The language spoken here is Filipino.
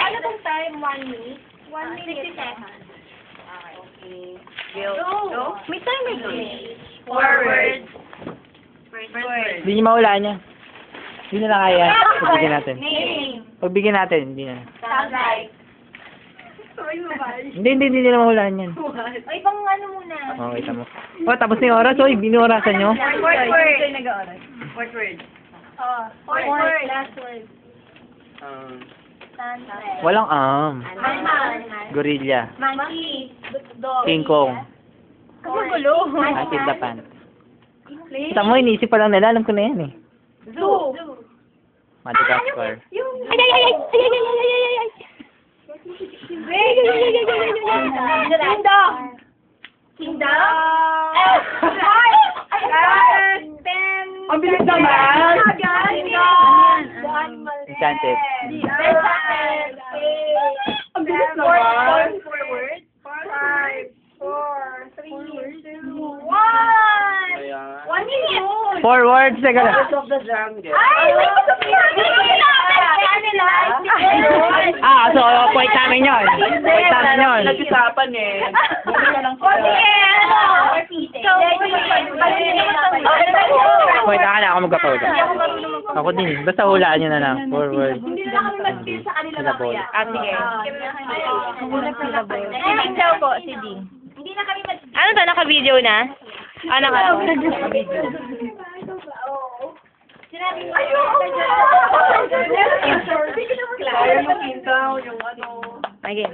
Ano pong time? 1 minute? 1 minute. 60 seconds. Okay. Go. May time ba ito? Forward. First word. Hindi niyo mahulaan yan. Hindi na lang kaya. Pagbigyan natin. Name. Pagbigyan natin, hindi na. Subject. Hindi na mahulaan yan. Ay, pang ano muna. Oo, kita mo. Oh, tapos na yung oras. Oy, binurasan nyo. Fourth word. Fourth word. Fourth word. Last word. Sunset. Walang Animal. Gorilla. Monkey. Dog. King Kong. Kagulo. Acid the Pants. Kita mo, iniisip pa lang nila. Alam ko na yan eh. Zoo. Madagascar. Kingdom. Kingdom. Ang bilis naman! Enchanted. Ang bilis naman! 4 words. 5, 4, 3, 2, 1. 1 minute. 4 words. Teka lang. Of the jungle. Ay, wait. So, point namin yun. Point namin yun. Nag-isapan eh. Bumili ka lang sila. Point na ako magkapawala. Ako din. Basta hulaan nyo na lang. 4 words. Hindi na kami mag-feel sa kanila mamaya. Sige. Hindi daw po, si Ding. Hindi na kami mag-feel. Ano to? Naka-video na? Ano ka to? Sinabi mo. Kaya mo kintaw yung ano. Okay.